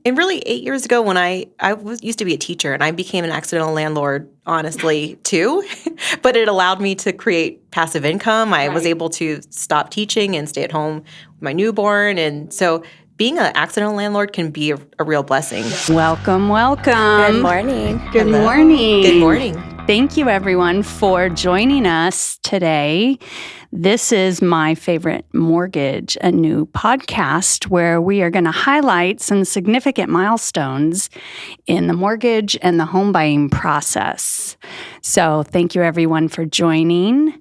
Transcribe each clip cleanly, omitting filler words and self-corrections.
And really, 8 years ago when used to be a teacher, and I became an accidental landlord, honestly, too. But it allowed me to create passive income. I was able to stop teaching and stay at home with my newborn. And so being an accidental landlord can be a real blessing. Welcome. Good morning. Good morning. Good morning. Thank you, everyone, for joining us today. This is My Favorite Mortgage, a new podcast where we are going to highlight some significant milestones in the mortgage and the home buying process. So thank you, everyone, for joining.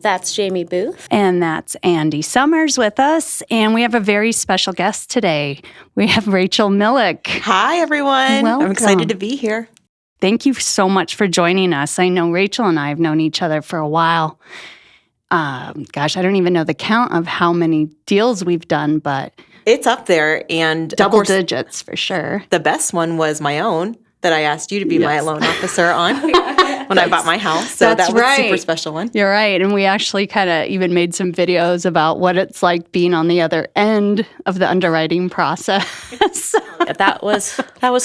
That's Jaimie Booth. And that's Andy Summers with us. And we have a very special guest today. We have Rachel Millik. Hi, everyone. Welcome. I'm excited to be here. Thank you so much for joining us. I know Rachel and I have known each other for a while. I don't even know the count of how many deals we've done, but it's up there, and double digits for sure. The best one was my own that I asked you to be my loan officer on when I bought my house. So that was a super special one. You're right. And we actually kind of even made some videos about what it's like being on the other end of the underwriting process. That was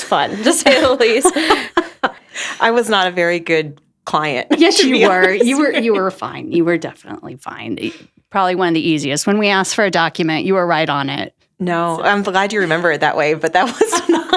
fun, to say the least. I was not a very good client. Yes, you were. You were fine. You were definitely fine. Probably one of the easiest. When we asked for a document, you were right on it. No, I'm glad you remember it that way, but that was not.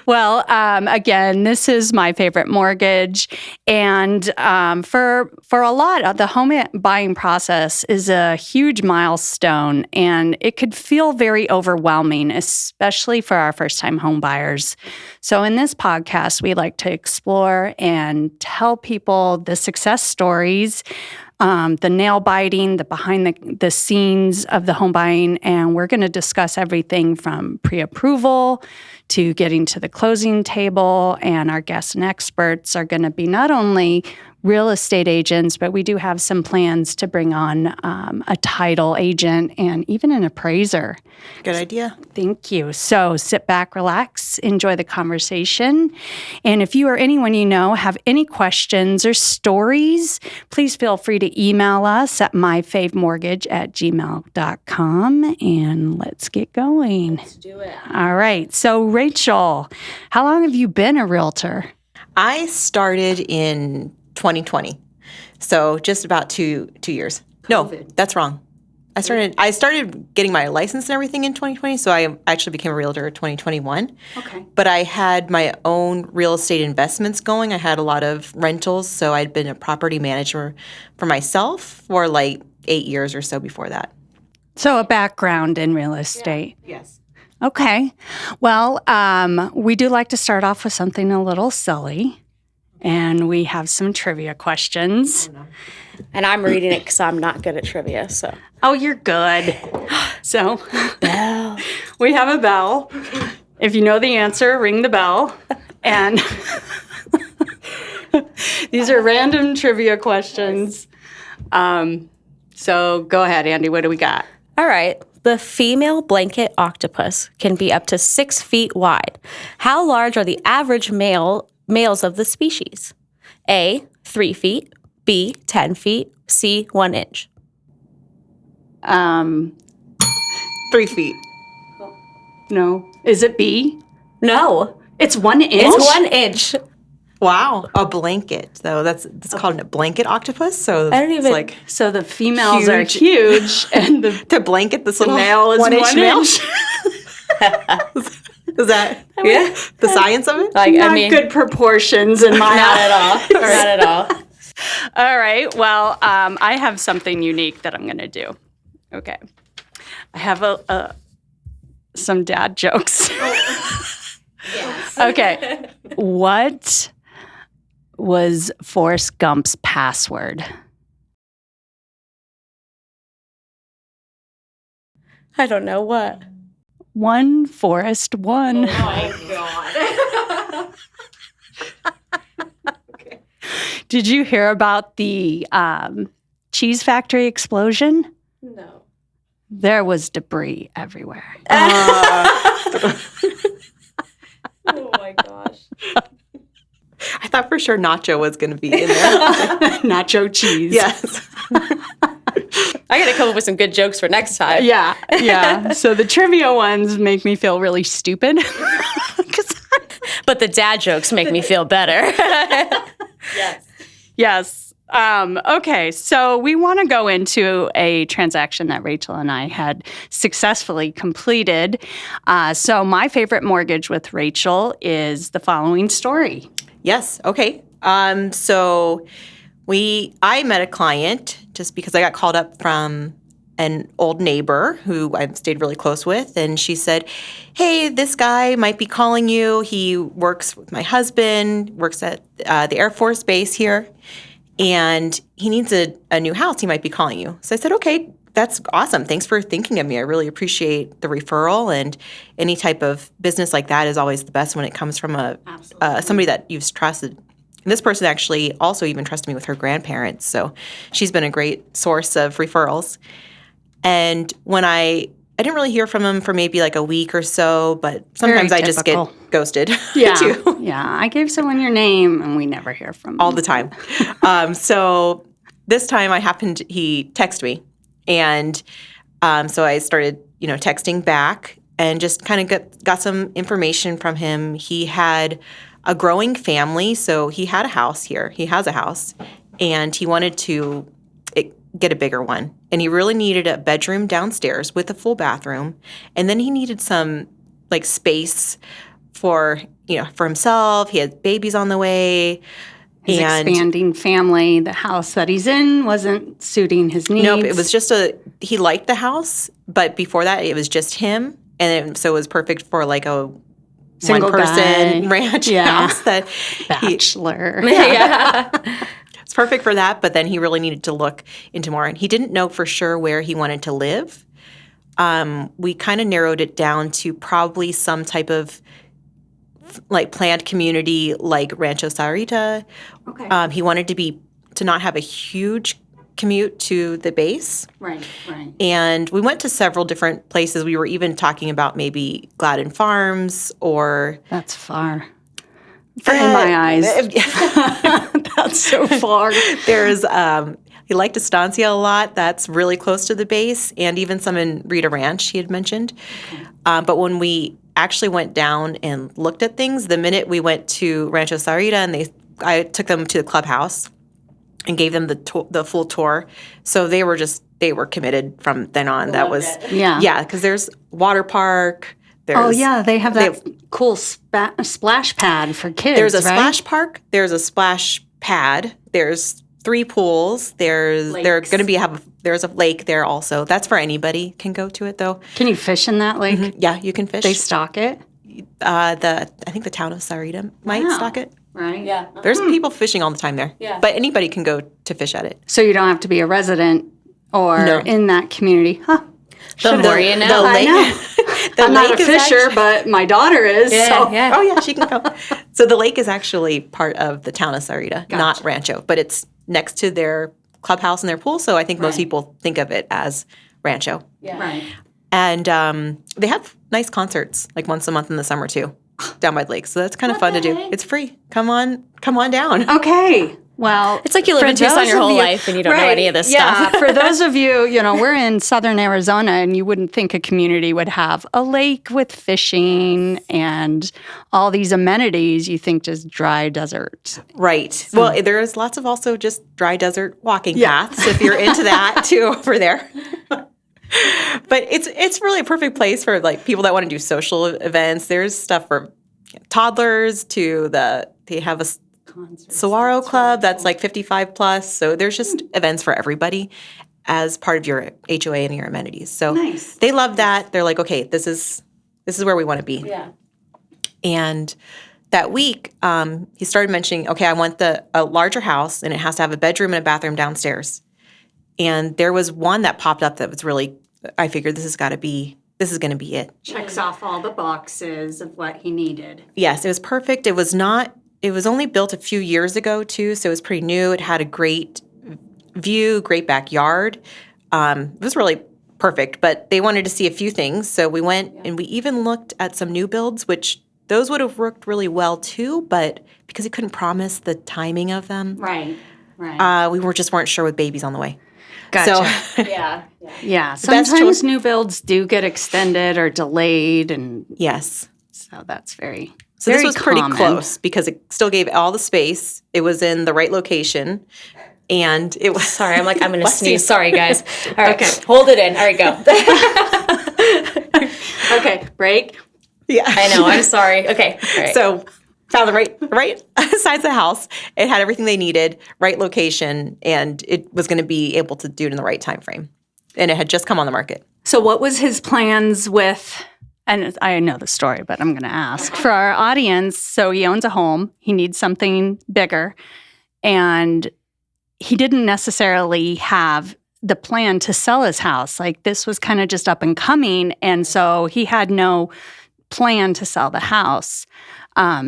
Well, again, this is My Favorite Mortgage, and for a lot, the home buying process is a huge milestone, and it could feel very overwhelming, especially for our first-time home buyers. So in this podcast, we like to explore and tell people the success stories, the nail-biting, the behind-the-scenes of the home buying, and we're going to discuss everything from pre-approval to getting to the closing table, and our guests and experts are going to be not only real estate agents, but we do have some plans to bring on a title agent and even an appraiser. Good idea. Thank you. So sit back, relax, enjoy the conversation. And if you or anyone you know have any questions or stories, please feel free to email us at myfavemortgage@gmail.com, and let's get going. Let's do it. All right. So Rachel, how long have you been a realtor? I started in 2020, so just about two years. COVID. No, that's wrong. I started getting my license and everything in 2020, so I actually became a realtor in 2021. Okay. But I had my own real estate investments going. I had a lot of rentals, so I'd been a property manager for myself for like 8 years or so before that. So a background in real estate. Yeah. Yes. Okay. Well, we do like to start off with something a little silly. And we have some trivia questions. Oh, no. And I'm reading it because I'm not good at trivia, so. Oh, you're good. So, Bell. we have a bell. If you know the answer, ring the bell. And these are random trivia questions. So go ahead, Andy. What do we got? All right. The female blanket octopus can be up to 6 feet wide. How large are the average males of the species? A, 3 feet, B, 10 feet, C, 1 inch. 3 feet. No. Is it B? No. It's 1 inch? It's 1 inch. Wow, a blanket. So that's called a blanket octopus. So I don't even- it's like So the females are huge, and the to blanket this little male is 1 inch 1 male. inch. Is that Yeah. the science of it? Not good proportions in my Not at all. Not at all. All right. Well, I have something unique that I'm going to do. Okay. I have some dad jokes. Yes. Okay. What was Forrest Gump's password? I don't know what. One Forrest one. Oh my God. Okay. Did you hear about the cheese factory explosion? No. There was debris everywhere. Oh my gosh. I thought for sure nacho was going to be in there. Nacho cheese. Yes. I got to come up with some good jokes for next time. Yeah. So the trivia ones make me feel really stupid. But the dad jokes make me feel better. Yes. Okay, so we want to go into a transaction that Rachel and I had successfully completed. So my favorite mortgage with Rachel is the following story. Yes. Okay. So I met a client just because I got called up from an old neighbor who I've stayed really close with. And she said, hey, this guy might be calling you. He works with my husband, works at the Air Force Base here, and he needs a new house. He might be calling you. So I said, okay, that's awesome. Thanks for thinking of me. I really appreciate the referral, and any type of business like that is always the best when it comes from somebody that you've trusted. And this person actually also even trusted me with her grandparents. So she's been a great source of referrals. And when I didn't really hear from him for maybe like a week or so, but sometimes I just get ghosted too. Yeah, I gave someone your name and we never hear from them. All the time. So this time he texted me. And so I started, texting back and just kind of got some information from him. He had a growing family, so he had a house here. He has a house, and he wanted to get a bigger one. And he really needed a bedroom downstairs with a full bathroom. And then he needed some space for himself. He had babies on the way. His expanding family, the house that he's in wasn't suiting his needs. Nope, it was just he liked the house, but before that it was just him. And so it was perfect for like a single one-person ranch house that bachelor. It's perfect for that, but then he really needed to look into more. And he didn't know for sure where he wanted to live. We kind of narrowed it down to probably some type of planned community like Rancho Sarita. Okay. He wanted to not have a huge commute to the base. Right. And we went to several different places. We were even talking about maybe Gladden Farms or... That's far. In my eyes. That's so far. There's, he liked Estancia a lot. That's really close to the base, and even some in Rita Ranch he had mentioned. Okay. But when we actually went down and looked at things, the minute we went to Rancho Sarita, and I took them to the clubhouse and gave them the full tour. So they were committed from then on. That was because there's water park. They have that cool splash pad for kids. There's a splash park. There's a splash pad. There's 3 pools. There's a lake there also. That's for anybody can go to it though. Can you fish in that lake? Mm-hmm. Yeah, you can fish. They stock it. I think the town of Sarita might stock it. Right. Yeah. There's people fishing all the time there. Yeah. But anybody can go to fish at it. So you don't have to be a resident or in that community, huh? The more you know. The lake, I'm not a fisher, but my daughter is. Yeah. Oh, yeah, she can go. So the lake is actually part of the town of Sarita, not Rancho, but it's next to their clubhouse and their pool. So I think most people think of it as Rancho. Yeah. Right. And they have nice concerts, like once a month in the summer too, down by the lake. So that's kind of fun to do. It's free. Come on down. Okay. Well, it's like you live in Tucson your whole life and you don't know any of this stuff. For those of you, we're in southern Arizona and you wouldn't think a community would have a lake with fishing and all these amenities. You think just dry desert. Right. So, well, there's lots of also just dry desert walking paths if you're into that too over there. But it's really a perfect place for people that want to do social events. There's stuff for toddlers they have a Saguaro Club that's 55 plus. So there's just events for everybody as part of your HOA and your amenities. So they love that. They're like, okay, this is where we want to be. Yeah. And that week, he started mentioning, okay, I want a larger house and it has to have a bedroom and a bathroom downstairs. And there was one that popped up that was really, I figured this is going to be it. Checks off all the boxes of what he needed. Yes, it was perfect. It was only built a few years ago, too, so it was pretty new. It had a great view, great backyard. It was really perfect, but they wanted to see a few things. So we went and we even looked at some new builds, which those would have worked really well, too, but because he couldn't promise the timing of them. Right. We just weren't sure with babies on the way. Gotcha. So Yeah. Yeah, best sometimes choice- new builds do get extended or delayed, and yes. so that's very So very this was pretty common. close because it still gave all the space. It was in the right location. And it was Sorry, I'm going to Bless sneeze. you. Sorry, guys. All right, Okay. hold it in. All right, go. Okay, break. yeah. I know. I'm sorry. Okay. All right. So found the right size of the house. It had everything they needed, right location, and it was going to be able to do it in the right time frame. And it had just come on the market. So, what was his plans with? And I know the story, but I'm going to ask for our audience. So, he owns a home. He needs something bigger, and he didn't necessarily have the plan to sell his house. Like, this was kind of just up and coming, and so he had no plan to sell the house.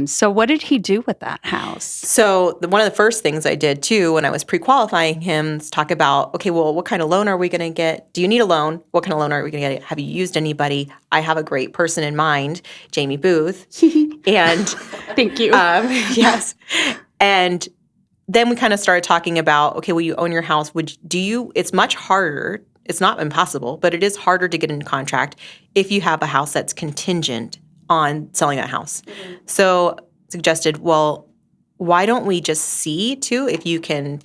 So what did he do with that house? So one of the first things I did too when I was pre-qualifying him is talk about, okay, well, what kind of loan are we going to get? Do you need a loan? What kind of loan are we going to get? Have you used anybody? I have a great person in mind, Jaimie Booth. And Thank you. yes. And then we kind of started talking about, okay, well, you own your house. It's much harder. It's not impossible, but it is harder to get into contract if you have a house that's contingent on selling that house. Mm-hmm. So suggested, well, why don't we just see too if you can,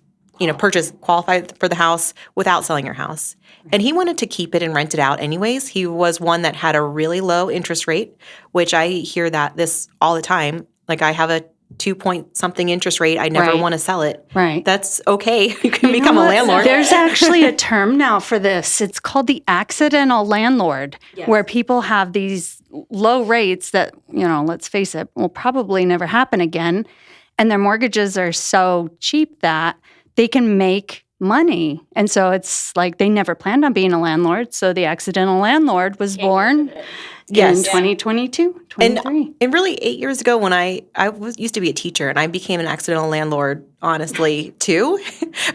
qualify for the house without selling your house? And he wanted to keep it and rent it out anyways. He was one that had a really low interest rate, which I hear this all the time. Like I have a 2-point-something interest rate. I never want to sell it. Right. That's okay. You can become a landlord. There's actually a term now for this. It's called the accidental landlord, where people have these low rates that, let's face it, will probably never happen again. And their mortgages are so cheap that they can make money. And so it's like they never planned on being a landlord. So the accidental landlord was born in 2022, 23. And really 8 years ago when I used to be a teacher and I became an accidental landlord, honestly, too.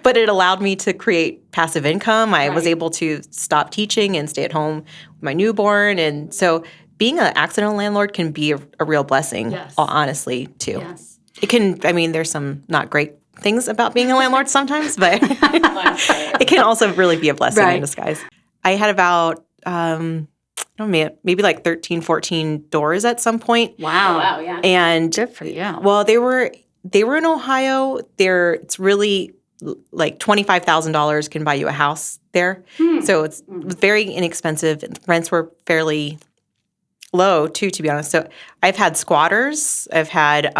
But it allowed me to create passive income. I was able to stop teaching and stay at home with my newborn. And so being an accidental landlord can be a real blessing, honestly, too. Yes. It can, there's some not great things about being a landlord sometimes, but it can also really be a blessing in disguise. I had about maybe like 13, 14 doors at some point. Wow. Yeah. And Good for you. Well, they were in Ohio. It's really like $25,000 can buy you a house there. So it was very inexpensive. Rents were fairly low too, to be honest. So I've had squatters. I've had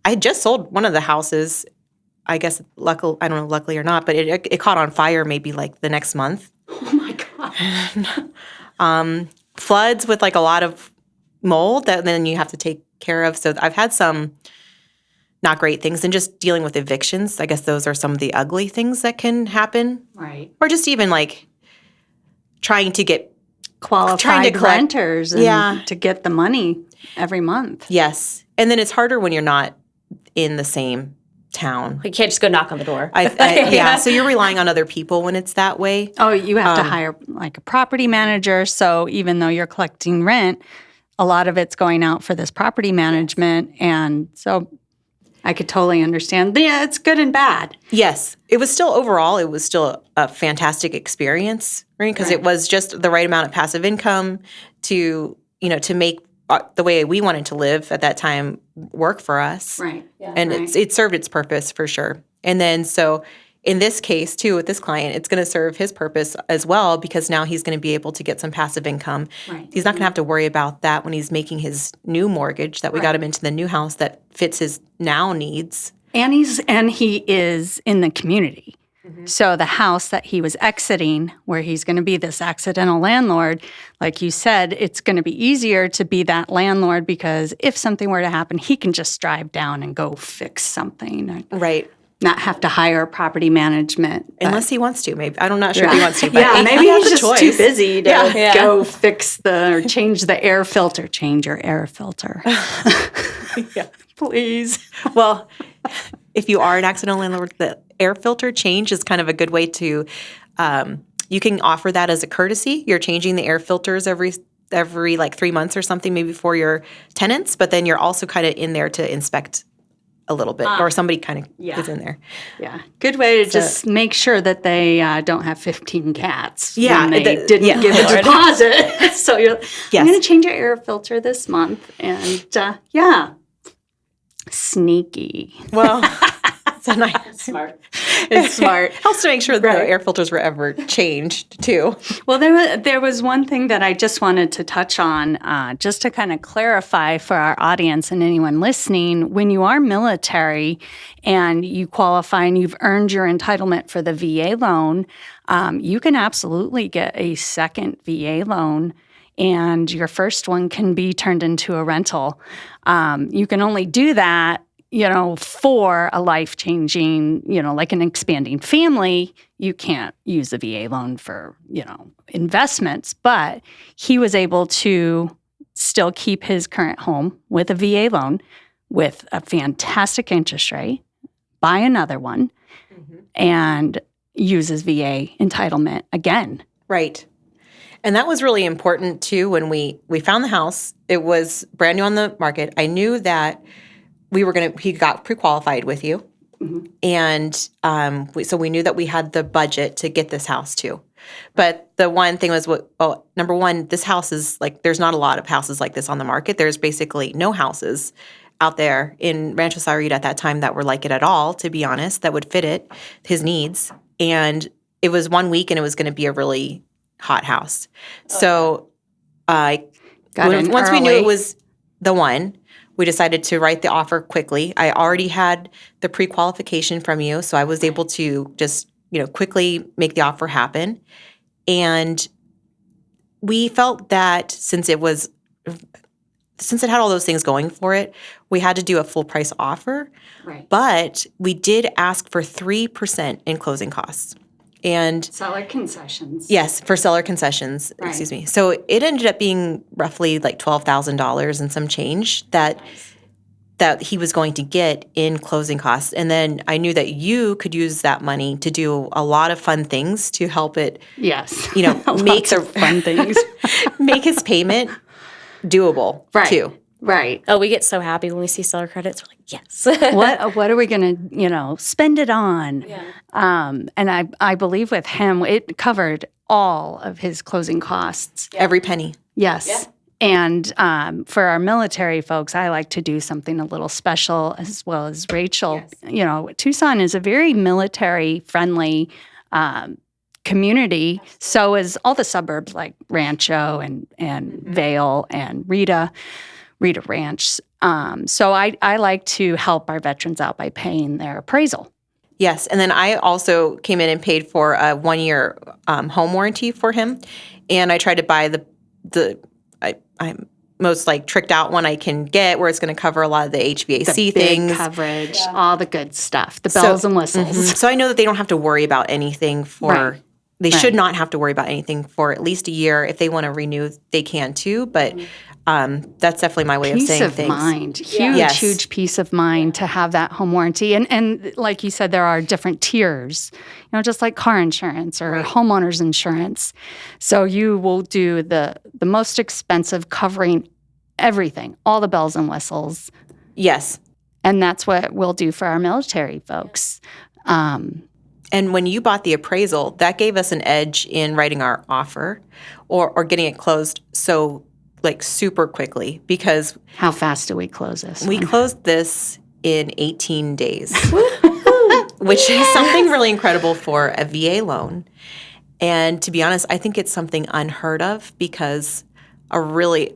I had just sold one of the houses. I guess luckily or not, but it caught on fire maybe like the next month. Oh my God. Floods with like a lot of mold that then you have to take care of. So I've had some not great things, and just dealing with evictions. I guess those are some of the ugly things that can happen. Right. Or just even like trying to get qualified renters and to get the money every month. Yes. And then it's harder when you're not in the same town. You can't just go knock on the door. So you're relying on other people when it's that way. Oh, you have to hire like a property manager. So even though you're collecting rent, a lot of it's going out for this property management. And so I could totally understand. Yeah, it's good and bad. Yes. It was still a fantastic experience, right? Because it was just the right amount of passive income to make the way we wanted to live at that time work for us. Right. Yeah. And it served its purpose for sure. And then so in this case too, with this client, it's going to serve his purpose as well, because now he's going to be able to get some passive income. Right. He's not going to have to worry about that when he's making his new mortgage that we got him into the new house that fits his now needs. And he is in the community. Mm-hmm. So the house that he was exiting, where he's going to be this accidental landlord, like you said, it's going to be easier to be that landlord because if something were to happen, he can just drive down and go fix something. Right. Not have to hire property management. Unless he wants to, maybe. I'm not sure if he wants to. But maybe he he's has just a too choice. busy to go fix or change the air filter. Change your air filter. Please. Well, if you are an accidental landlord, the air filter change is kind of a good way to, you can offer that as a courtesy. You're changing the air filters every like 3 months or something, maybe for your tenants, but then you're also kind of in there to inspect a little bit, or somebody kind of yeah. is in there. Yeah. Good way to just make sure that they don't have 15 cats Yeah, when they didn't give a deposit. So you're, I'm going to change your air filter this month. And yeah, sneaky. Well, so nice. Smart. It's smart. Helps to make sure that the air filters were ever changed too. Well, there was one thing that I just wanted to touch on, just to kind of clarify for our audience and anyone listening. When you are military and you qualify and you've earned your entitlement for the VA loan, you can absolutely get a second VA loan, and your first one can be turned into a rental. You can only do that, for a life-changing, like an expanding family. You can't use a VA loan for, investments, but he was able to still keep his current home with a VA loan with a fantastic interest rate, buy another one, and use his VA entitlement again. Right. And that was really important too. When we found the house, it was brand new on the market. I knew that he got pre-qualified with you. And so we knew that we had the budget to get this house too. But the one thing was, number one, this house is there's not a lot of houses like this on the market. There's basically no houses out there in Rancho Sahuarita at that time that were like it at all, to be honest, that would fit his needs. And it was 1 week, and it was going to be a really hot house. So once we knew it was the one, we decided to write the offer quickly. I already had the pre-qualification from you, so I was able to just, quickly make the offer happen. And we felt that since it had all those things going for it, we had to do a full price offer. Right. But we did ask for 3% in closing costs. And seller concessions. Yes, for seller concessions, Right. Excuse me. So it ended up being roughly $12,000 and some change that he was going to get in closing costs. And then I knew that you could use that money to do a lot of fun things to help it, Yes. make the fun things. make his payment doable too. Right. Oh, we get so happy when we see seller credits. We're like, yes. What are we going to, spend it on? Yeah. And I believe with him, it covered all of his closing costs. Every penny. Yes. Yeah. And for our military folks, I like to do something a little special, as well as Rachel. Yes. Tucson is a very military-friendly community. So is all the suburbs like Rancho and Vale and Rita Ranch. So I like to help our veterans out by paying their appraisal. Yes, and then I also came in and paid for a 1-year home warranty for him, and I tried to buy I'm most tricked out one I can get, where it's going to cover a lot of the HVAC things, coverage, all the good stuff, the bells and whistles. So I know that they don't have to worry about anything for. Right. They should not have to worry about anything for at least a year. If they want to renew, they can too. But that's definitely my way of saying things. Peace of mind. Huge peace of mind to have that home warranty. And like you said, there are different tiers, just like car insurance or homeowner's insurance. So you will do the most expensive, covering everything, all the bells and whistles. Yes. And that's what we'll do for our military folks. And when you bought the appraisal, that gave us an edge in writing our offer or getting it closed super quickly, because How fast do we close this? we closed this in 18 days, which is something really incredible for a VA loan. And to be honest, I think it's something unheard of, because a really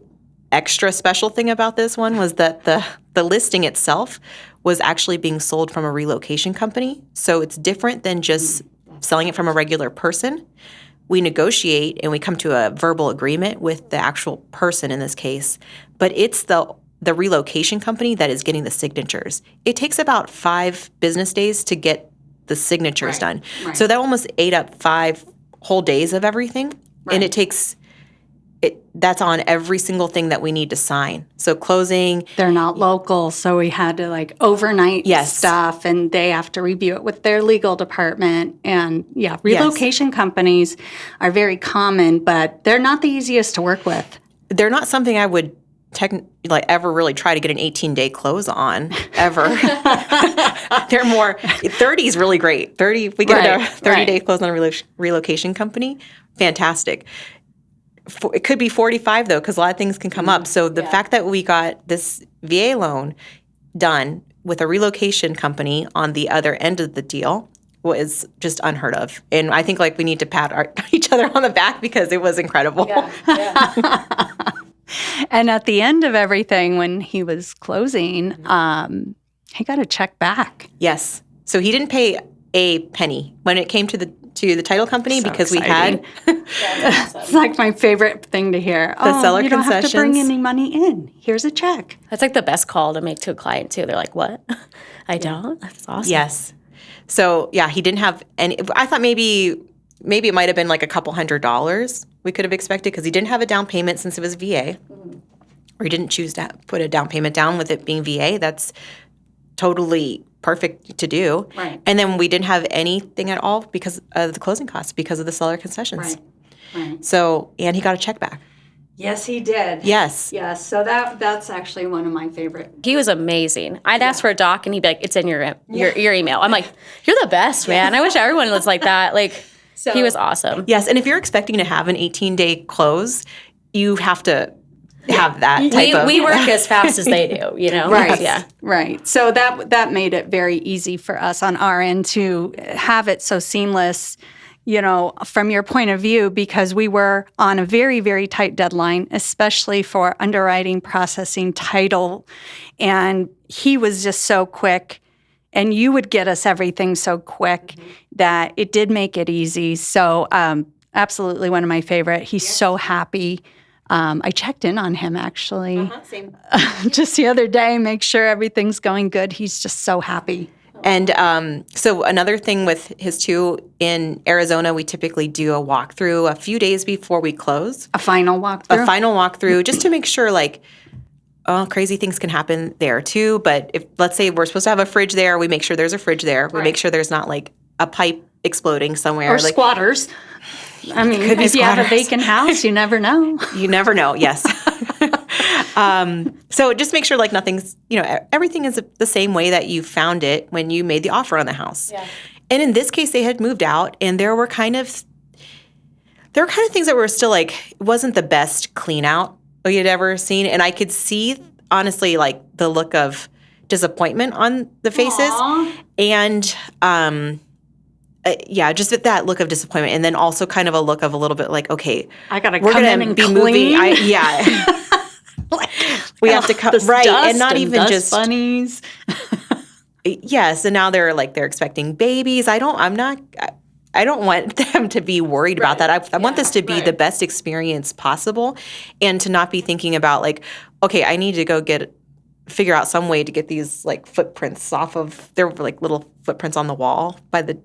extra special thing about this one was that the listing itself was actually being sold from a relocation company. So it's different than just selling it from a regular person. We negotiate and we come to a verbal agreement with the actual person in this case, but it's the relocation company that is getting the signatures. It takes about 5 business days to get the signatures done. Right. So that almost ate up 5 whole days of everything. Right. And that's on every single thing that we need to sign. So closing. They're not local, so we had to overnight stuff, and they have to review it with their legal department. And relocation companies are very common, but they're not the easiest to work with. They're not something I would ever really try to get an 18-day close on ever. They're more 30 is really great. 30 we get a 30-day close on a relocation company. Fantastic. It could be 45 though, because a lot of things can come up. So the fact that we got this VA loan done with a relocation company on the other end of the deal was just unheard of. And I think we need to pat each other on the back because it was incredible. Yeah. And at the end of everything, when he was closing, he got a check back. Yes. So he didn't pay a penny when it came to the title company because exciting. we had It's like my favorite thing to hear. The seller you don't have to bring concessions. any money in. Here's a check. That's like the best call to make to a client too. They're like, "What? I don't." That's awesome. Yes. So yeah, he didn't have any. I thought maybe it might have been like a couple $100 we could have expected because he didn't have a down payment since it was VA, or he didn't choose to put a down payment down with it being VA. That's totally perfect to do. Right. And then we didn't have anything at all because of the closing costs because of the seller concessions. Right. So and he got a check back. Yes, he did. Yes. Yes. So that's actually one of my favorite. He was amazing. I'd ask for a doc, and he'd be like, "It's in your email." I'm like, "You're the best, man. I wish everyone was like that." He was awesome. Yes, and if you're expecting to have an 18-day close, you have to have that type of. We work as fast as they do, you know? Right. Yeah. Right. So that made it very easy for us on our end to have it so seamless, from your point of view, because we were on a very, very tight deadline, especially for underwriting, processing, title. And he was just so quick. And you would get us everything so quick that it did make it easy. So absolutely one of my favorite. He's so happy. I checked in on him, actually, Same. just the other day, make sure everything's going good. He's just so happy. And so another thing with his too, in Arizona, we typically do a walkthrough a few days before we close. A final walkthrough? A final walkthrough just to make sure crazy things can happen there too. But if, let's say we're supposed to have a fridge there, we make sure there's a fridge there. We make sure there's not a pipe exploding somewhere. Or squatters. I mean, if you have a vacant house, you never know. You never know, yes. So just make sure nothing's, everything is the same way that you found it when you made the offer on the house. Yeah. And in this case, they had moved out and there were kind of things that were still it wasn't the best clean out you'd ever seen. And I could see, honestly, the look of disappointment on the faces. Aww. And, just that look of disappointment. And then also kind of a look of a little bit okay, I got to we're come going in to and be clean. moving. We have to come, right. And not even dust just bunnies. Yes. And now they're expecting babies. I don't want them to be worried about that. I want this to be the best experience possible and to not be thinking about okay, I need to go figure out some way to get these footprints off of, there were little footprints on the wall by the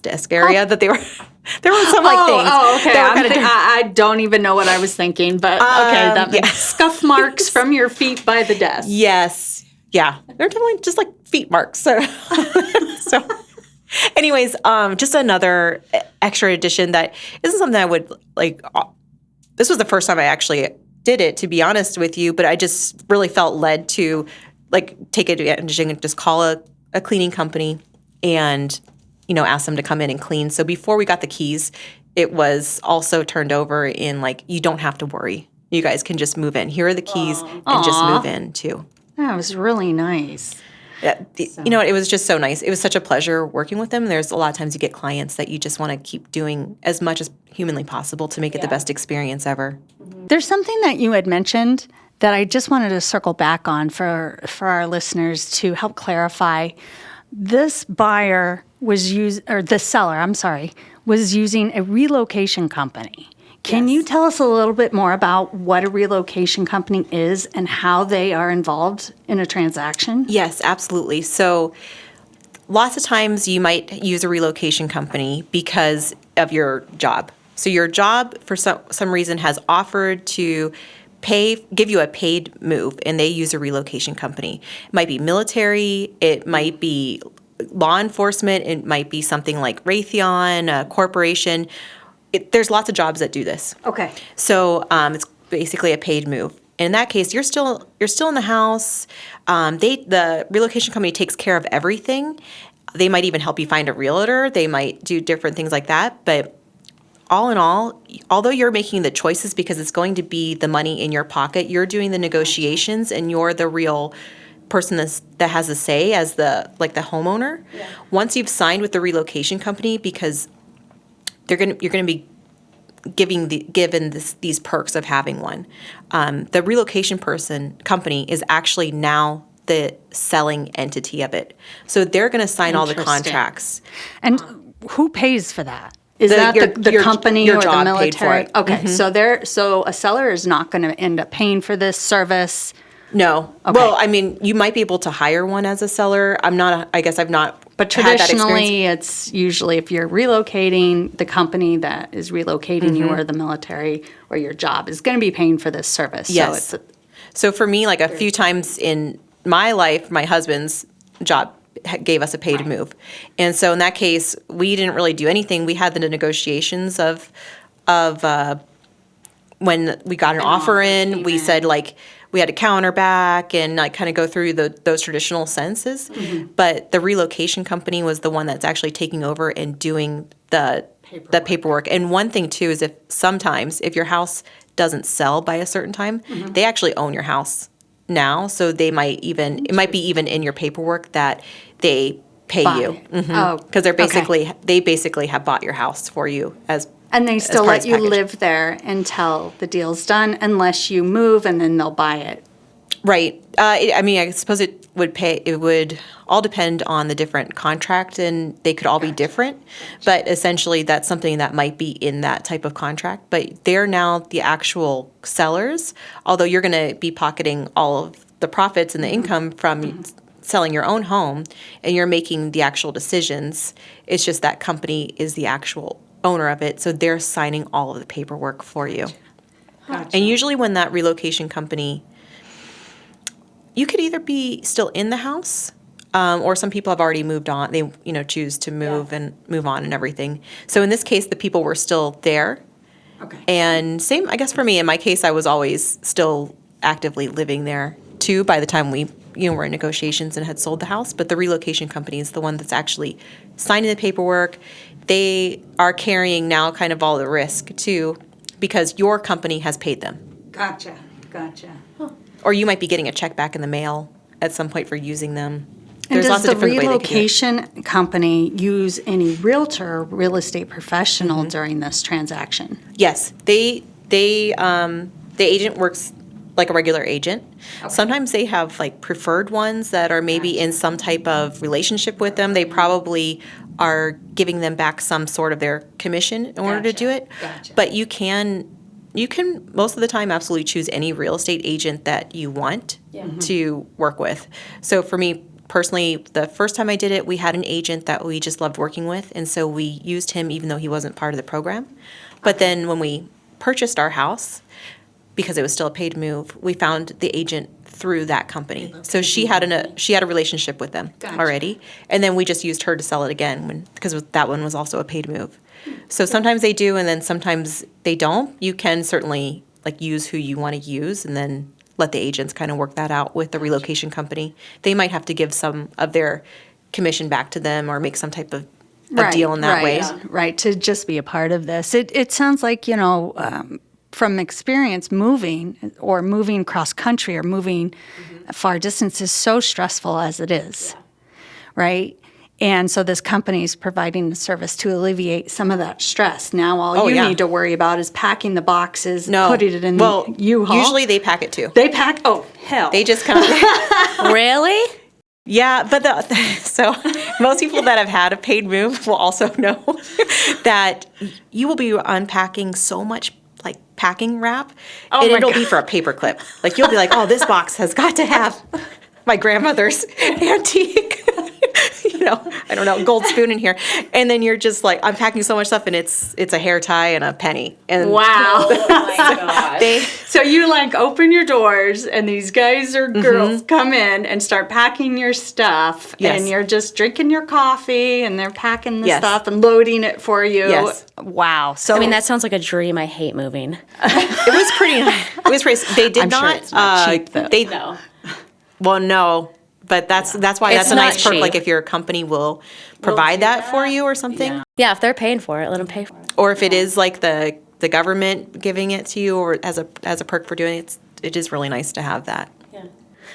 desk area that there were some things. Oh, okay. That were I don't even know what I was thinking, but okay, that makes scuff marks from your feet by the desk. Yes. Yeah. They're definitely just feet marks. So anyways, just another extra addition that isn't something I would this was the first time I actually did it, to be honest with you, but I just really felt led to take advantage and just call a cleaning company and, ask them to come in and clean. So before we got the keys, it was also turned over in you don't have to worry. You guys can just move in. Here are the keys and just move in too. That was really nice. It was just so nice. It was such a pleasure working with them. There's a lot of times you get clients that you just want to keep doing as much as humanly possible to make it the best experience ever. There's something that you had mentioned that I just wanted to circle back on for our listeners to help clarify. This buyer the seller was using a relocation company. Can you tell us a little bit more about what a relocation company is and how they are involved in a transaction? Yes, absolutely. So lots of times you might use a relocation company because of your job. So your job, for some reason, has offered to give you a paid move, and they use a relocation company. It might be military. It might be law enforcement. It might be something like Raytheon, a corporation. There's lots of jobs that do this. Okay. So it's basically a paid move. And in that case, you're still in the house. The relocation company takes care of everything. They might even help you find a realtor. They might do different things like that. But all in all, although you're making the choices because it's going to be the money in your pocket, you're doing the negotiations and you're the real person that has a say as the homeowner. Yeah. Once you've signed with the relocation company, because you're going to be given these perks of having one. The relocation company is actually now the selling entity of it. So they're going to sign all the contracts. And who pays for that? Is that the company your or job the military? paid for it. Okay, so a seller is not going to end up paying for this service. No. Okay. Well, I mean, you might be able to hire one as a seller. I guess I've not. But traditionally, it's usually if you're relocating, the company that is relocating you or the military or your job is going to be paying for this service. Yes. So for me, like a few times in my life, my husband's job gave us a pay to move. And so in that case, we didn't really do anything. We had the negotiations of when we got an offer in, we said like we had to counter back and like kind of go through those traditional senses. But the relocation company was the one that's actually taking over and doing the paperwork. And one thing too is if your house doesn't sell by a certain time, they actually own your house now. So it might be even in your paperwork that they pay you. Because they basically have bought your house for you and they still let you live there until the deal's done, unless you move and then they'll buy it. Right. I suppose it would all depend on the different contract, and they could all be different. But essentially, that's something that might be in that type of contract. But they're now the actual sellers, although you're going to be pocketing all of the profits and the income from selling your own home, and you're making the actual decisions. It's just that company is the actual owner of it, so they're signing all of the paperwork for you. Gotcha. And usually when that relocation company, you could either be still in the house, or some people have already moved on. They choose to move and move on and everything. So in this case, the people were still there. Okay. And same, I guess for me, in my case, I was always still actively living there too by the time we were in negotiations and had sold the house. But the relocation company is the one that's actually signing the paperwork. They are carrying now kind of all the risk too, because your company has paid them. Gotcha. Huh. Or you might be getting a check back in the mail at some point for using them. And There's does lots of the different ways they could do it. relocation company use any realtor or real estate professional during this transaction? Yes, the agent works like a regular agent. Okay. Sometimes they have like preferred ones that are maybe in some type of relationship with them. They probably are giving them back some sort of their commission in order to do it. Gotcha. But you can most of the time absolutely choose any real estate agent that you want to work with. So for me personally, the first time I did it, we had an agent that we just loved working with, and so we used him even though he wasn't part of the program. But then when we purchased our house, because it was still a paid move, we found the agent through that company. So she had a relationship with them already, and then we just used her to sell it again because that one was also a paid move. So sometimes they do, and then sometimes they don't. You can certainly use who you want to use, and then let the agents kind of work that out with the relocation company. They might have to give some of their commission back to them or make some type of deal in that way. Right, to just be a part of this. It sounds like, from experience, moving cross country or moving far distance is so stressful as it is, right? And so this company is providing the service to alleviate some of that stress. Now all you need to worry about is packing the boxes, putting it in the U-Haul. Usually they pack it too. They pack? Oh, hell. They just come. Really? Yeah, but so most people that have had a paid move will also know that you will be unpacking so much packing wrap, and it'll be for a paper clip. You'll be like, oh, this box has got to have my grandmother's antique, I don't know, gold spoon in here. And then you're just like, I'm packing so much stuff, and it's a hair tie and a penny. And Wow. Oh my gosh. So you like open your doors and these guys or girls come in and start packing your stuff, Yes. and you're just drinking your coffee and they're packing the Yes. stuff and loading it for you. Yes. Wow. So I mean, that sounds like a dream. I hate moving. it was pretty nice. It was pretty, they did I'm sure not, it's not cheap, though. they, No. well, no. But that's why It's that's a not nice perk. cheap. Like if your company will provide that for you or something, Yeah, if they're paying for it, let them pay for it. or if it is like the government giving it to you, or as a perk for doing it, it is really nice to have that. Yeah.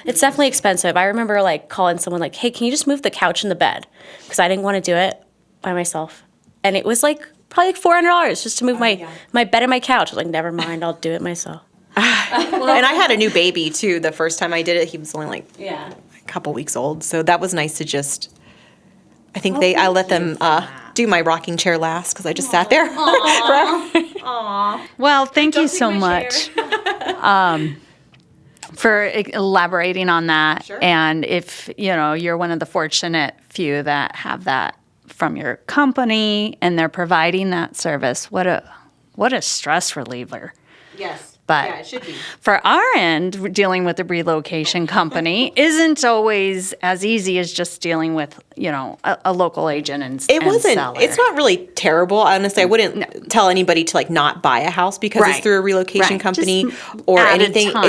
It's definitely expensive. I remember like calling someone like, hey, can you just move the couch and the bed? Because I didn't want to do it by myself. And it was like probably like $400 just to move my bed and my couch. I was like, never mind, I'll do it myself. And I had a new baby too. The first time I did it, he was only like Yeah. a couple weeks old, so that was nice to just. I think I let them do my rocking chair last because I just sat there forever. well, thank you so much for elaborating on that. Sure. And if you're one of the fortunate few that have that from your company and they're providing that service, what a stress reliever. Yes, But it should be. for our end, dealing with the relocation company isn't always as easy as just dealing with, a local agent and It wasn't. seller. It's not really terrible. Honestly, I wouldn't tell anybody to like not buy a house because it's Right. through a relocation Right. company Just or added anything. time.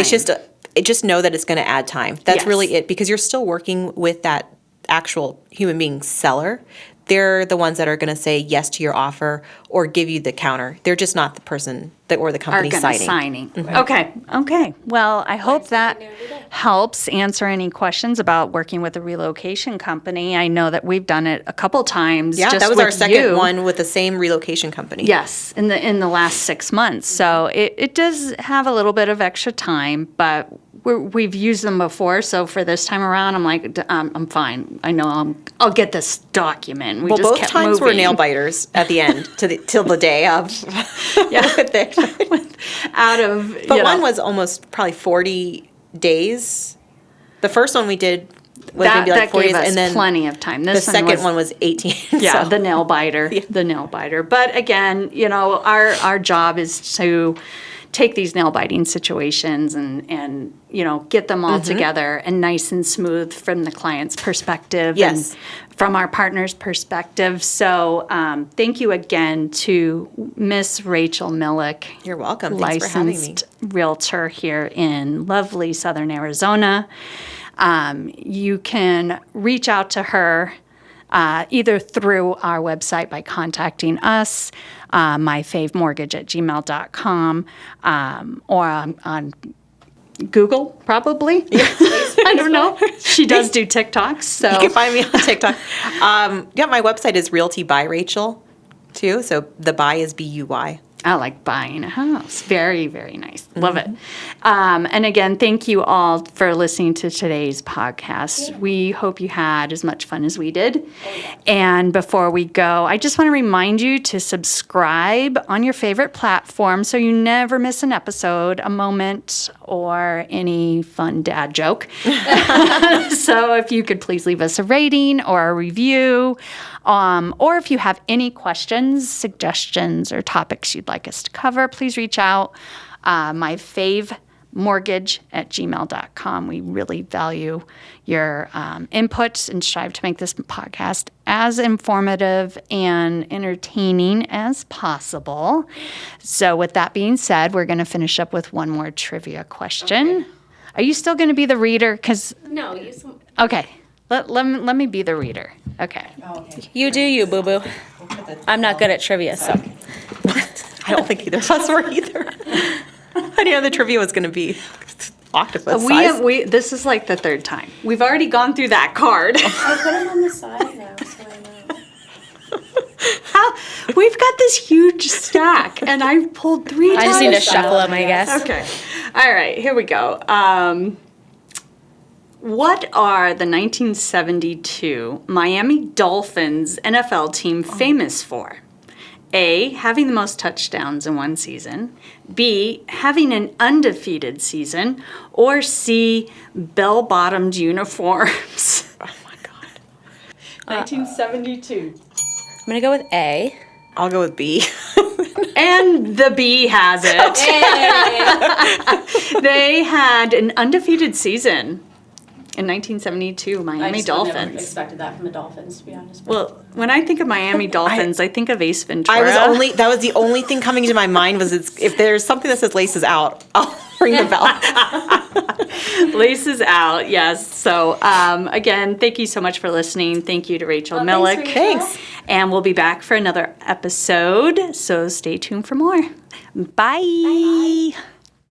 It's just know that it's going to add time. That's Yes. really it, because you're still working with that actual human being seller. They're the ones that are going to say yes to your offer or give you the counter. They're just not the person or the are company gonna signing. Okay. Well, I hope that helps answer any questions about working with a relocation company. I know that we've done it a couple times. Yeah, just that was our with second you. one with the same relocation company. Yes, in the last 6 months. So it does have a little bit of extra time, but we've used them before. So for this time around, I'm like, I'm fine. I know I'll get this document. We Well, just both kept times were moving. nail biters at the end till the day of. with it. out of. But one was almost probably 40 days. The first one we did was maybe like 40 gave days, us and then plenty of time. This the second one was 18. Yeah, so. the nail biter, the nail biter. But again, our job is to take these nail biting situations and get them all together and nice and smooth from the client's perspective Yes. and from our partner's perspective. So thank you again to Miss Rachel Millik. You're welcome. Thanks for having me. Licensed realtor here in lovely Southern Arizona. You can reach out to her either through our website by contacting us, myfavemortgage@gmail.com, or on Google, probably. I don't know. She does do TikToks, so. You can find me on TikTok. My website is Realty by Rachel, too. So the buy is BUY. I like buying a house. Very, very nice. Love it. And again, thank you all for listening to today's podcast. We hope you had as much fun as we did. And before we go, I just want to remind you to subscribe on your favorite platform so you never miss an episode, a moment, or any fun dad joke. So if you could please leave us a rating or a review. Or if you have any questions, suggestions, or topics you'd like us to cover, please reach out. myfavemortgage@gmail.com. We really value your inputs and strive to make this podcast as informative and entertaining as possible. So with that being said, we're going to finish up with one more trivia question. Okay. Are you still going to be the reader? 'Cause No, you some. okay. Let me be the reader. Okay. You do you, boo boo. I'm not good at trivia, so. I don't think either of us were either. I didn't know the trivia was going to be octopus size. This is like the third time. We've already gone through that card. I put them on the side now, so I know. We've got this huge stack, and I've pulled 3 times. I just need to shuffle them, I guess. Okay. All right, here we go. What are the 1972 Miami Dolphins NFL team famous for? A, having the most touchdowns in one season. B, having an undefeated season. Or C, bell-bottomed uniforms. Oh my God. 1972. I'm going to go with A. I'll go with B. And the B has it. They had an undefeated season in 1972, Miami Dolphins. Expected that from the Dolphins, to be honest. Well, when I think of Miami Dolphins, I think of Ace Ventura. That was the only thing coming to my mind was if there's something that says laces out, I'll ring the bell. Laces out, yes. So, again, thank you so much for listening. Thank you to Rachel Millik. Thanks. And we'll be back for another episode, so stay tuned for more. Bye. Bye.